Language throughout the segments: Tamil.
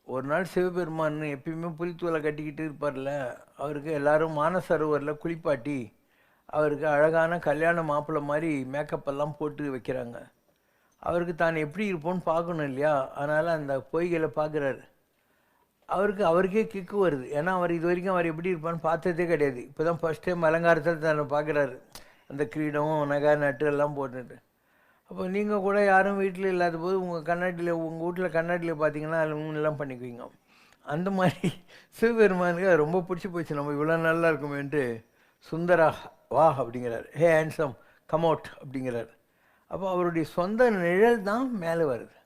ஒரு நாள் சிவபெருமான் எப்பயுமே புலித்தோலை கட்டிக்கிட்டு இருப்பார்ல, அவருக்கு எல்லாரும் மானசரோவரில் குளிப்பாட்டி அவருக்கு அழகான கல்யாண மாப்பிள்ளை மாதிரி மேக்கப் எல்லாம் போட்டு வைக்கிறாங்க. அவருக்கு தான் எப்படி இருப்போன்னு பார்க்கணும் இல்லையா, அதனால் அந்த பொய்களை பார்க்குறாரு. அவருக்கே கிக்கு வருது. ஏன்னா அவர் இது வரைக்கும் அவர் எப்படி இருப்பான்னு பார்த்ததே கிடையாது. இப்போ தான் ஃபஸ்ட் டைம் அலங்காரத்தில் தன்னை பார்க்குறாரு, அந்த கிரீடம் நகை நட்டு எல்லாம் போட்டுட்டு. அப்போ நீங்கள் கூட யாரும் வீட்டில் இல்லாத போது உங்கள் வீட்டில் கண்ணாடியில் பார்த்தீங்கன்னா எல்லாம் பண்ணிக்குவீங்க. அந்த மாதிரி சிவபெருமானுக்கு அது ரொம்ப பிடிச்சி போச்சு, நம்ம இவ்வளோ நல்லா இருக்குமேன்ட்டு சுந்தரா வா அப்படிங்கிறார். ஹே ஹேண்ட்ஸம் கம் அவுட் அப்படிங்கிறார். அப்போ அவருடைய சொந்த நிழல் தான் மேலே வருது,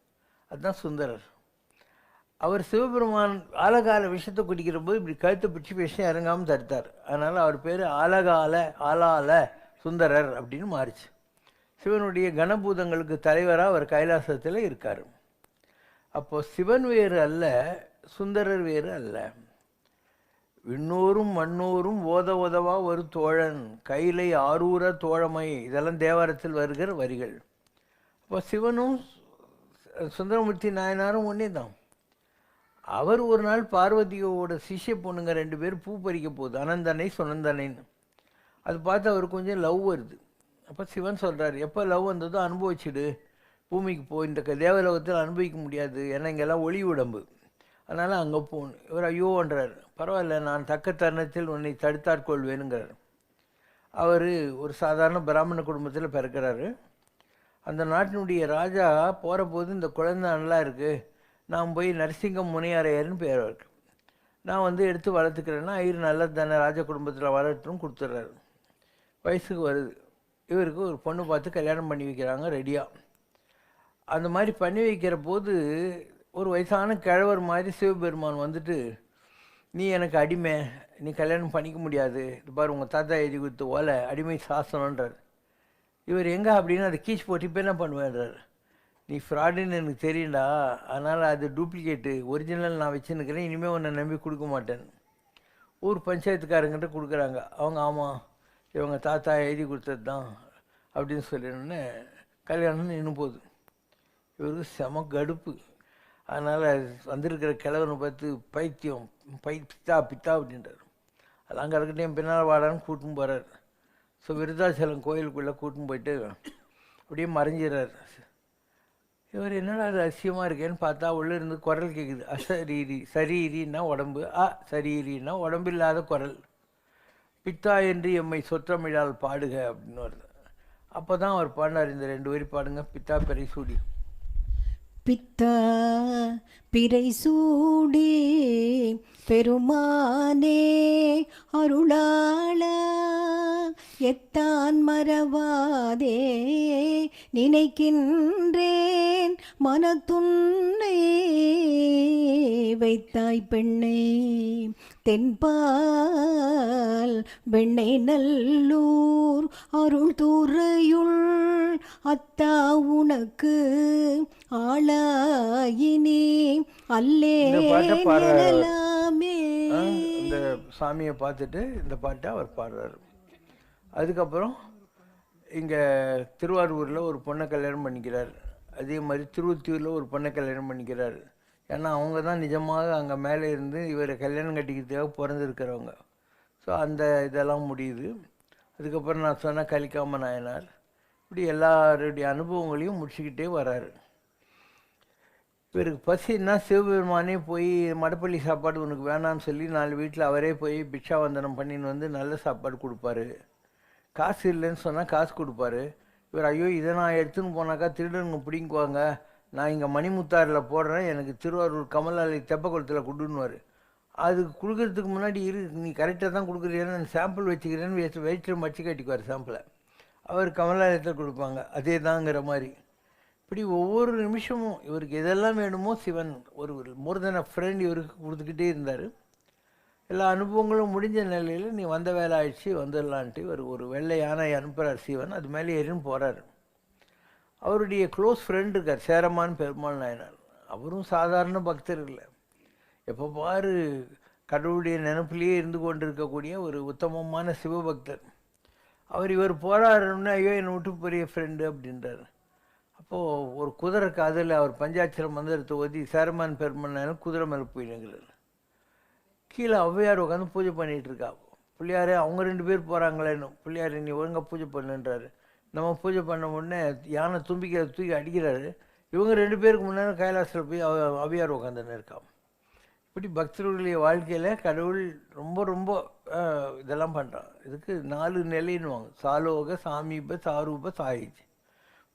அதுதான் சுந்தரர். அவர் சிவபெருமான் ஆலகால விஷயத்தை குடிக்கிற போது இப்படி கழுத்தை பிடிச்சி விஷயம் இறங்காமல் தடுத்தார். அதனால் அவர் பேர் ஆலால சுந்தரர் அப்படின்னு மாறிச்சு. சிவனுடைய கணபூதங்களுக்கு தலைவராக அவர் கைலாசத்தில் இருக்கார். அப்போ சிவன் வேறு அல்ல, சுந்தரர் வேறு அல்ல. விண்ணோரும் மண்ணோரும் ஓத ஓதவா ஒரு தோழன் கையிலை ஆரூர தோழமை, இதெல்லாம் தேவாரத்தில் வருகிற வரிகள். அப்போ சிவனும் சுந்தரமூர்த்தி நாயனாரும் ஒன்றே தான். அவர் ஒரு நாள் பார்வதியோட சிஷ்ய பொண்ணுங்க 2 பேர் பூ பறிக்க போகுது, அனந்தனை சுனந்தனைன்னு. அது பார்த்து அவர் கொஞ்சம் லவ் வருது. அப்போ சிவன் சொல்கிறார், எப்போ லவ் வந்ததோ அனுபவிச்சுடு, பூமிக்கு போய் இந்த தேவலோகத்தில் அனுபவிக்க முடியாது, ஏன்னா இங்கெல்லாம் ஒளி உடம்பு, அதனால் அங்கே போகணும். இவர் ஐயோன்றார். பரவாயில்ல, நான் தக்க தருணத்தில் உன்னை தடுத்தாட்கொள்வேனுங்கிறார். அவர் ஒரு சாதாரண பிராமண குடும்பத்தில் பிறக்கிறாரு. அந்த நாட்டினுடைய ராஜா போகிற போது இந்த குழந்தை நல்லா இருக்குது, நான் போய் நரசிங்கம் முனையாரையர்னு பேர் இருக்கு, நான் எடுத்து வளர்த்துக்கிறேன்னா ஐயர் நல்லது தானே, ராஜ குடும்பத்தில் வளர்த்துன்னு கொடுத்துட்றாரு. வயசுக்கு வருது, இவருக்கு ஒரு பொண்ணு பார்த்து கல்யாணம் பண்ணி வைக்கிறாங்க ரெடியாக. அந்த மாதிரி பண்ணி வைக்கிற போது ஒரு வயசான கிழவர் மாதிரி சிவபெருமான் வந்துட்டு, நீ எனக்கு அடிமை, நீ கல்யாணம் பண்ணிக்க முடியாது, இது பாரு உங்கள் தாத்தா எழுதி கொடுத்து ஓலை அடிமை சாசனன்றார். இவர் எங்கே அப்படின்னு அதை கீச் போட்டு இப்போ என்ன பண்ணுவேன்றார். நீ ஃப்ராடுன்னு எனக்கு தெரியும்டா, அதனால் அது டூப்ளிகேட்டு, ஒரிஜினல் நான் வச்சுன்னுக்கிறேன், இனிமேல் உன்னை நம்பி கொடுக்க மாட்டேன். ஊர் பஞ்சாயத்துக்காரங்கிட்ட கொடுக்குறாங்க. அவங்க ஆமாம் இவங்க தாத்தா எழுதி கொடுத்தது தான் அப்படின்னு சொல்லிடணுன்னு கல்யாணம் நின்று போகுது. இவருக்கு செம கடுப்பு. அதனால் வந்திருக்கிற கிழவனை பார்த்து பைத்தியம் பித்தா அப்படின்றார். அதெல்லாம் கிடக்கட்டையும் பின்னால் வாடான்னு கூட்டின்னு போகிறார். ஸோ விருதாச்சலம் கோயிலுக்குள்ளே கூட்டின்னு போயிட்டு அப்படியே மறைஞ்சிடறார். இவர் என்னடா அது அதிசயமாக இருக்கேன்னு பார்த்தா உள்ளே இருந்து குரல் கேட்குது. சரீரின்னா உடம்பு, சரீரின்னா உடம்பு இல்லாத குரல். பித்தா என்று எம்மை சொற்றமிழால் பாடுக அப்படின்னு வருது. அப்போ தான் அவர் பாடினார், இந்த 2 வரி பாடுங்க. பித்தா பிறை சூடி. பித்தா பிறை சூடி பெருமானே அருளாளா எத்தான் மறவாதே நினைக்கின்றேன் மனத்துன்னை வைத்தாய் பெண்ணை தென்பால் வெண்ணை நல்லூர் அருள் தூரையுள் அத்தா உனக்கு ஆளாயினி அல்லே நிழலாமே. இந்த சாமியை பார்த்துட்டு இந்த பாட்டை அவர் பாடுறாரு. அதுக்கப்புறம் இங்கே திருவாரூரில் ஒரு பொண்ணை கல்யாணம் பண்ணிக்கிறார். அதே மாதிரி திருவொத்தியூரில் ஒரு பொண்ணை கல்யாணம் பண்ணிக்கிறார். ஏன்னா அவங்க தான் நிஜமாக அங்கே மேலே இருந்து இவரை கல்யாணம் கட்டிக்கிறதுக்காக பிறந்திருக்கிறவங்க. ஸோ அந்த இதெல்லாம் முடியுது. அதுக்கப்புறம் நான் சொன்ன கலிக்காம நாயனார், இப்படி எல்லாருடைய அனுபவங்களையும் முடிச்சுக்கிட்டே வர்றாரு. இவருக்கு பசின்னா சிவபெருமானே போய் மடப்பள்ளி சாப்பாடு உனக்கு வேணான்னு சொல்லி 4 வீட்டில் அவரே போய் பிக்ஷாவந்தனம் பண்ணின்னு நல்ல சாப்பாடு கொடுப்பாரு. காசு இல்லைன்னு சொன்னால் காசு கொடுப்பாரு. இவர் ஐயோ இதை நான் எடுத்துன்னு போனாக்கா திருடனுங்க பிடிங்குவாங்க, நான் இங்கே மணிமுத்தாரில் போடுறேன், எனக்கு திருவாரூர் கமலாலி தெப்பக்குளத்தில் கொடுன்னுவார். அதுக்கு கொடுக்கறதுக்கு முன்னாடி நீ கரெக்டாக தான் கொடுக்குறீன்னு நான் சாம்பிள் வச்சுக்கிறேன்னு வயிற்றில் மச்சு கட்டிக்குவார் சாம்பிளை. அவர் கமலாலயத்தில் கொடுப்பாங்க, அதே தாங்கிற மாதிரி. இப்படி ஒவ்வொரு நிமிஷமும் இவருக்கு எதெல்லாம் வேணுமோ சிவன் ஒரு மோர் தென் அ ஃப்ரெண்ட் இவருக்கு கொடுத்துக்கிட்டே இருந்தார். எல்லா அனுபவங்களும் முடிஞ்ச நிலையில் நீ வந்த வேலை ஆயிடுச்சு வந்துடலான்ட்டு இவர் ஒரு வெள்ளை யானை அனுப்புகிறார் சிவன். அது மேலே ஏறின்னு போகிறார். அவருடைய க்ளோஸ் ஃப்ரெண்ட் இருக்கார் சேரமான் பெருமாள் நாயனார். அவரும் சாதாரண பக்தர் இல்லை, எப்போ பாரு கடவுளுடைய நினைப்பிலேயே இருந்து கொண்டு இருக்கக்கூடிய ஒரு உத்தமமான சிவபக்தர். இவர் போகிறாருன்னு ஐயோ என்னை விட்டு பெரிய ஃப்ரெண்டு அப்படின்றார். அப்போது ஒரு குதிரை காதில் அவர் பஞ்சாட்சர மந்திரத்தை ஓதி சேரமான் பெருமன்னாலும் குதிரை மேலே போயிடுங்கிறார். கீழே ஔவையார் உட்காந்து பூஜை பண்ணிகிட்டு இருக்கா. பிள்ளையாரே அவங்க 2 பேர் போகிறாங்களேன்னு, பிள்ளையார் நீ ஒழுங்காக பூஜை பண்ணுன்றாரு. நம்ம பூஜை பண்ண உடனே யானை தும்பிக்கை தூக்கி அடிக்கிறாரு. இவங்க 2 பேருக்கு முன்னாடி கைலாசத்தில் போய் ஔவையார் உட்காந்துன்னு இருக்கான். இப்படி பக்தர்களுடைய வாழ்க்கையில் கடவுள் ரொம்ப ரொம்ப இதெல்லாம் பண்ணுறான். இதுக்கு 4 நிலைன்னுவாங்க. சாலோக, சாமீப, சாரூப, சாயுஜ்.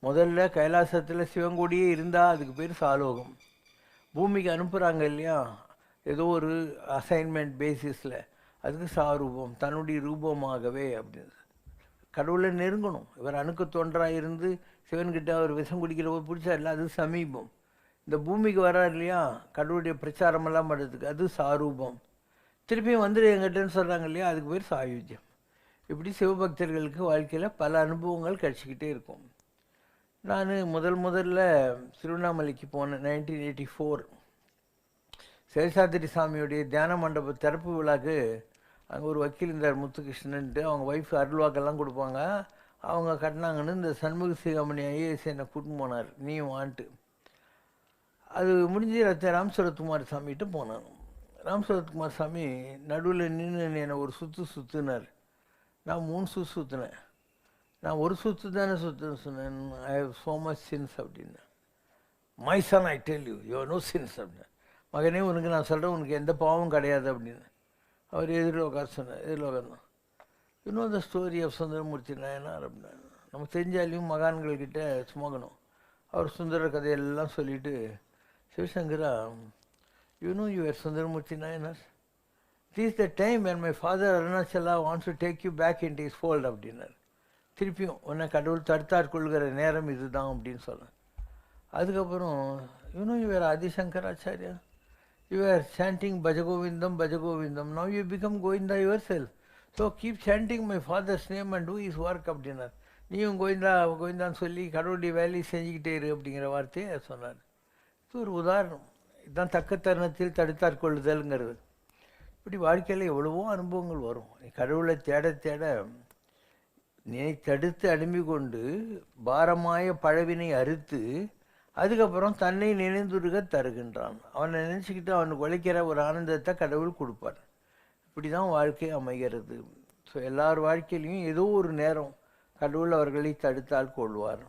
முதல்ல கைலாசத்தில் சிவங்கொடியே இருந்தால் அதுக்கு பேர் சாலோகம். பூமிக்கு அனுப்புகிறாங்க இல்லையா, ஏதோ ஒரு அசைன்மெண்ட் பேசிஸில், அதுக்கு சாரூபம், தன்னுடைய ரூபமாகவே அப்படின்னு. கடவுளை நெருங்கணும். இவர் அணுக்கு தொன்றாக இருந்து சிவன்கிட்ட அவர் விஷம் குடிக்கிறவ பிடிச்சார்ல, அது சமீபம். இந்த பூமிக்கு வரார் இல்லையா, கடவுளுடைய பிரச்சாரமெல்லாம் பண்ணுறதுக்கு, அது சாரூபம். திருப்பியும் வந்துடு எங்கிட்டன்னு சொல்கிறாங்க இல்லையா, அதுக்கு பேர் சாயுஜ்யம். இப்படி சிவபக்தர்களுக்கு வாழ்க்கையில் பல அனுபவங்கள் கிடச்சிக்கிட்டே இருக்கும். நான் முதல்ல திருவண்ணாமலைக்கு போனேன் 1984. சேஷாத்திரி சாமியுடைய தியான மண்டப திறப்பு விழாக்கு அங்கே ஒரு வக்கீல் இருந்தார், முத்துகிருஷ்ணன்ட்டு. அவங்க ஒய்ஃப் அருள்வாக்கெல்லாம் கொடுப்பாங்க. அவங்க கட்டினாங்கன்னு இந்த சண்முக சிகாமணி ஐஏஎஸ் என்னை கூட்டின்னு போனார், நீ வான்ட்டு. அது முடிஞ்சு ராம் சரத்குமார் சாமிகிட்ட போனான். ராம் சரத்குமார் சாமி நடுவில் நின்று என்னை ஒரு சுற்றுனார். நான் 3 சுற்றினேன். நான் ஒரு தானே சுற்றுன்னு சொன்னேன். I have so much sins அப்படின்னு. My son I tell you you know sins அப்படின்னு. மகனே உனக்கு நான் சொல்கிறேன், உனக்கு எந்த பாவமும் கிடையாது அப்படின்னு. அவர் எதிரில் உட்காந்து எதிரில் உட்காந்தோம். இன்னும் the story of Sundaramurthy Nayanar அப்படின்னா, நம்ம தெரிஞ்சாலையும் மகான்கள்கிட்ட சுமக்கணும். அவர் சுந்தர கதையெல்லாம் சொல்லிவிட்டு, Sivasankara your Sundaramurthy Nayanar, this is the time when my father Arunachala wants to take you back into his fold அப்படின்னார். திருப்பியும் உன்னை கடவுள் தடுத்தார் கொள்கிற நேரம் இதுதான் அப்படின்னு சொன்னேன். அதுக்கப்புறம் your ஆதிசங்கராச்சாரியா, you are chanting Bhajagovindam, Bhajagovindam. Now you become Govinda yourself. So keep chanting my father's name and do his work அப்படின்னார். நீயும் கோவிந்தா கோவிந்தான்னு சொல்லி கடவுளுடைய வேலையை செஞ்சுக்கிட்டே இரு அப்படிங்கிற வார்த்தையை சொன்னார். இது ஒரு உதாரணம். இதுதான் தக்க தருணத்தில் தடுத்தார் கொள்ளுதல்ங்கிறது. இப்படி வாழ்க்கையில் எவ்வளவோ அனுபவங்கள் வரும். கடவுளை தேட தேட நீ தடுத்து அடிமை கொண்டு பாரமாய பழவினை அறுத்து அதுக்கப்புறம் தன்னை நினைந்துருக தருகின்றான். அவனை நினச்சிக்கிட்டு அவனுக்கு உழைக்கிற ஒரு ஆனந்தத்தை கடவுள் கொடுப்பார். இப்படி தான் வாழ்க்கை அமைகிறது. ஸோ எல்லார் வாழ்க்கையிலையும் ஏதோ ஒரு நேரம் கடவுள் அவர்களை தடுத்தால் கொள்வார்.